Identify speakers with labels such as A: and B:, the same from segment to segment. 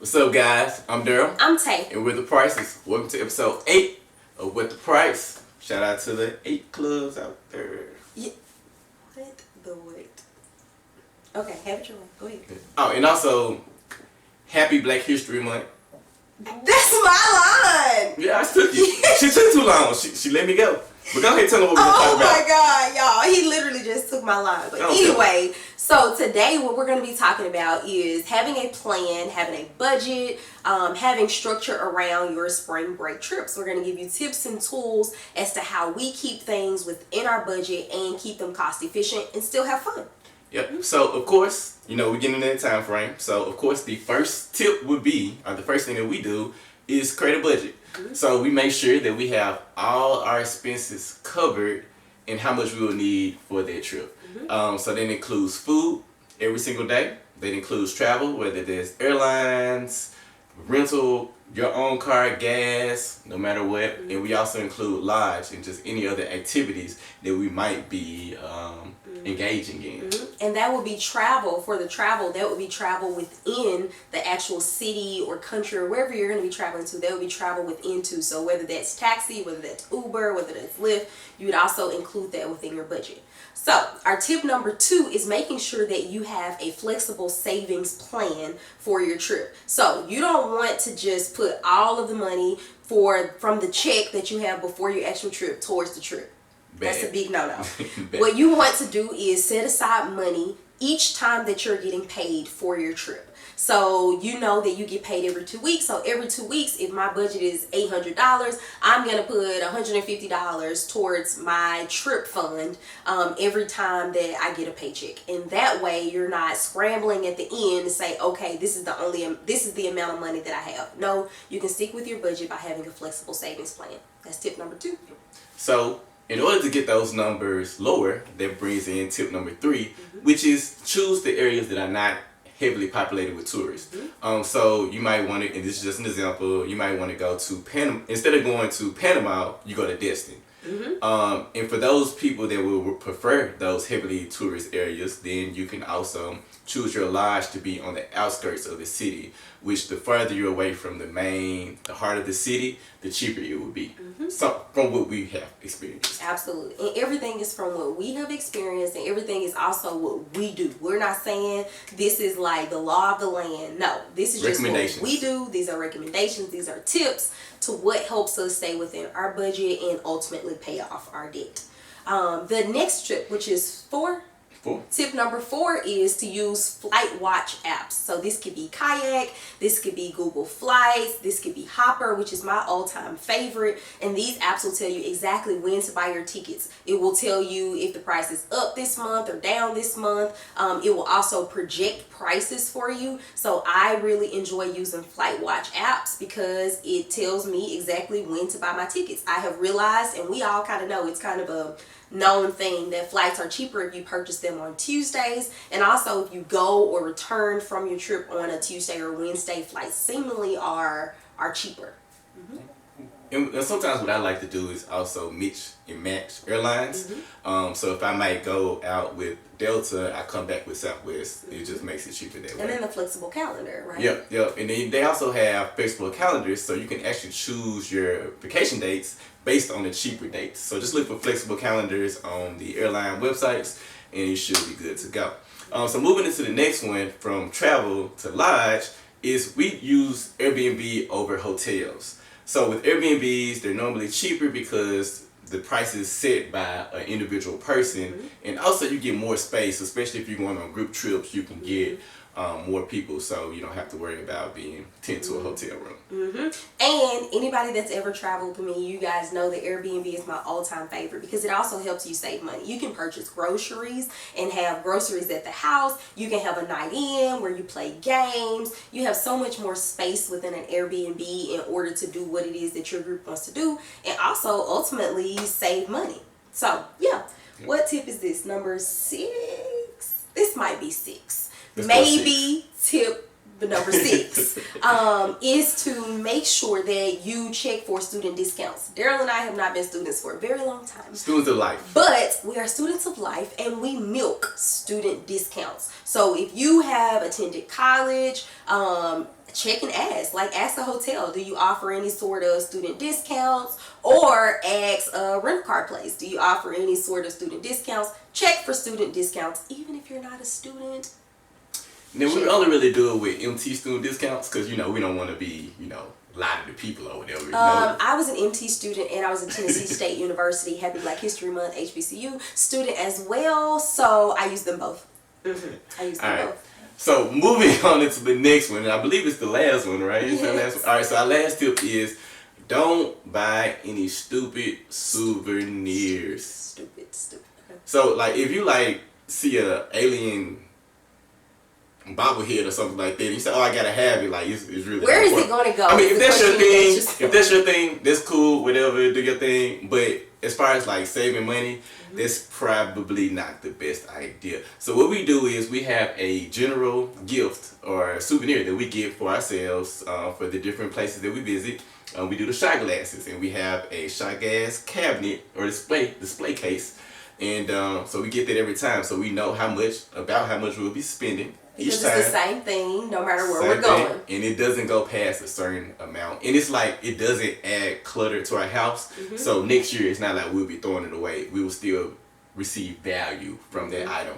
A: What's up, guys? I'm Daryl.
B: I'm Tay.
A: And we're the Prices. Welcome to episode 8 of What the Price. Shout out to the 8 clubs out there.
B: Yeah. What the wait? Okay, have it your way. Go ahead.
A: Oh, and also, happy Black History Month.
B: That's my line!
A: Yeah, I took it. She took too long. She let me go. But go ahead and tell them what we're going to talk about.
B: Oh my God, y'all. He literally just took my line. But anyway, so today what we're going to be talking about is having a plan, having a budget, having structure around your spring break trips. We're going to give you tips and tools as to how we keep things within our budget and keep them cost efficient and still have fun.
A: Yep. So, of course, we're getting in that time frame. So, of course, the first tip would be, or the first thing that we do is create a budget. So we make sure that we have all our expenses covered and how much we will need for that trip. So that includes food every single day. That includes travel, whether there's airlines, rental, your own car, gas, no matter what. And we also include lodge and just any other activities that we might be engaging in.
B: And that would be travel. For the travel, that would be travel within the actual city or country or wherever you're going to be traveling to. That would be travel within too. So whether that's taxi, whether that's Uber, whether that's Lyft, you would also include that within your budget. So our tip number 2 is making sure that you have a flexible savings plan for your trip. So you don't want to just put all of the money from the check that you have before your actual trip towards the trip.
A: Bad.
B: That's a big no-no. What you want to do is set aside money each time that you're getting paid for your trip. So you know that you get paid every 2 weeks. So every 2 weeks, if my budget is $800, I'm going to put $150 towards my trip fund every time that I get a paycheck. And that way you're not scrambling at the end to say, okay, this is the amount of money that I have. No, you can stick with your budget by having a flexible savings plan. That's tip number 2.
A: So in order to get those numbers lower, that brings in tip number 3, which is choose the areas that are not heavily populated with tourists. So you might want to, and this is just an example, you might want to go to Panama. Instead of going to Panama, you go to Destin. And for those people that will prefer those heavily tourist areas, then you can also choose your lodge to be on the outskirts of the city, which the further you're away from the heart of the city, the cheaper it will be. So from what we have experienced.
B: Absolutely. And everything is from what we have experienced, and everything is also what we do. We're not saying this is like the law of the land. No, this is just what we do. These are recommendations. These are tips to what helps us stay within our budget and ultimately pay off our debt. The next tip, which is 4. Tip number 4 is to use FlightWatch apps. So this could be Kayak, this could be Google Flights, this could be Hopper, which is my all-time favorite. And these apps will tell you exactly when to buy your tickets. It will tell you if the price is up this month or down this month. It will also project prices for you. So I really enjoy using FlightWatch apps because it tells me exactly when to buy my tickets. I have realized, and we all kind of know, it's kind of a known thing that flights are cheaper if you purchase them on Tuesdays, and also if you go or return from your trip on a Tuesday or Wednesday, flights seemingly are cheaper.
A: And sometimes what I like to do is also mix and match airlines. So if I might go out with Delta, I come back with Southwest. It just makes it cheaper that way.
B: And then the flexible calendar, right?
A: Yep. And then they also have flexible calendars, so you can actually choose your vacation dates based on the cheaper dates. So just look for flexible calendars on the airline websites, and you should be good to go. So moving into the next one, from travel to lodge, is we use Airbnb over hotels. So with Airbnbs, they're normally cheaper because the price is set by an individual person, and also you get more space, especially if you're going on group trips. You can get more people, so you don't have to worry about being pinned to a hotel room.
B: And anybody that's ever traveled with me, you guys know that Airbnb is my all-time favorite because it also helps you save money. You can purchase groceries and have groceries at the house. You can have a night in where you play games. You have so much more space within an Airbnb in order to do what it is that your group wants to do, and also ultimately save money. So yeah, what tip is this? Number 6? This might be 6. Maybe tip number 6. is to make sure that you check for student discounts. Daryl and I have not been students for a very long time.
A: Students of life.
B: But we are students of life and we milk student discounts. So if you have attended college, check and ask. Like, ask the hotel, do you offer any sort of student discounts? Or ask a rent car place, do you offer any sort of student discounts? Check for student discounts, even if you're not a student.
A: Now, we only really do it with MT student discounts because, we don't want to be, lie to the people or whatever.
B: I was an MT student and I was a Tennessee State University Happy Black History Month HBCU student as well. So I use them both. I use them both.
A: So moving on into the next one, and I believe it's the last one, right?
B: Yes.
A: The last one. All right, so our last tip is don't buy any stupid souvenirs.
B: Stupid.
A: So, like, if you, see a alien bobblehead or something like that, you say, oh, I gotta have it, like, it's really
B: Where is it going to go?
A: I mean, if that's your thing, that's cool, whatever, do your thing, but as far as, saving money, that's probably not the best idea. So what we do is we have a general gift or souvenir that we get for ourselves for the different places that we visit. We do the shot glasses, and we have a shot glass cabinet or display case, and so we get that every time, so we know how much we'll be spending.
B: Because it's the same thing no matter where we're going.
A: And it doesn't go past a certain amount. And it's it doesn't add clutter to our house. So next year, it's not like we'll be throwing it away. We will still receive value from that item.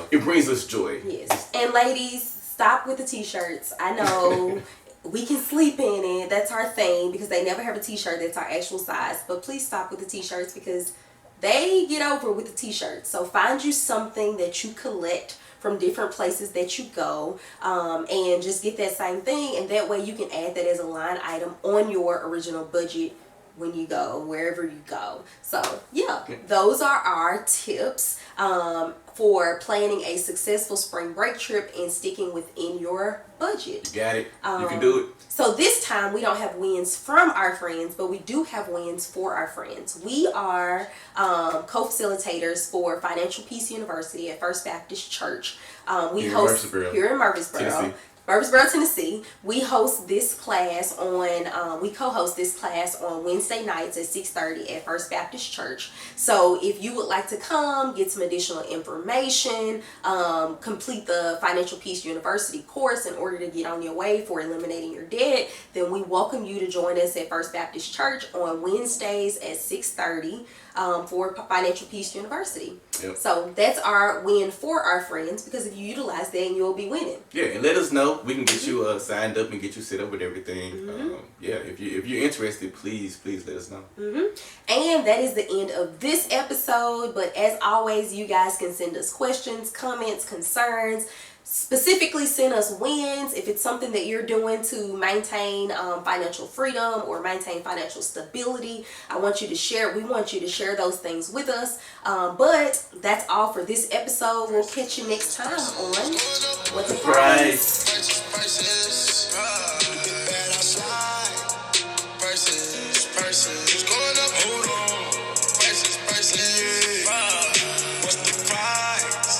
A: It brings us joy.
B: Yes. And ladies, stop with the t-shirts. I know we can sleep in it. That's our thing because they never have a t-shirt that's our actual size. But please stop with the t-shirts because they get over with the t-shirts. So find you something that you collect from different places that you go, and just get that same thing, and that way you can add that as a line item on your original budget when you go wherever you go. So yeah, those are our tips for planning a successful spring break trip and sticking within your budget.
A: You got it. You can do it.
B: So this time we don't have wins from our friends, but we do have wins for our friends. We are co-facilitators for Financial Peace University at First Baptist Church. We host here in Murfreesboro. Murfreesboro, Tennessee. We host this class on, we co-host this class on Wednesday nights at 6:30 at First Baptist Church. So if you would like to come, get some additional information, complete the Financial Peace University course in order to get on your way for eliminating your debt, then we welcome you to join us at First Baptist Church on Wednesdays at 6:30 for Financial Peace University.
A: Yep.
B: So that's our win for our friends, because if you utilize that, you'll be winning.
A: Yeah, and let us know. We can get you signed up and get you set up with everything. Yeah, if you're interested, please let us know.
B: And that is the end of this episode. But as always, you guys can send us questions, comments, concerns. Specifically send us wins if it's something that you're doing to maintain financial freedom or maintain financial stability. We want you to share those things with us. But that's all for this episode. We'll catch you next time on What's the Price?
C: Versus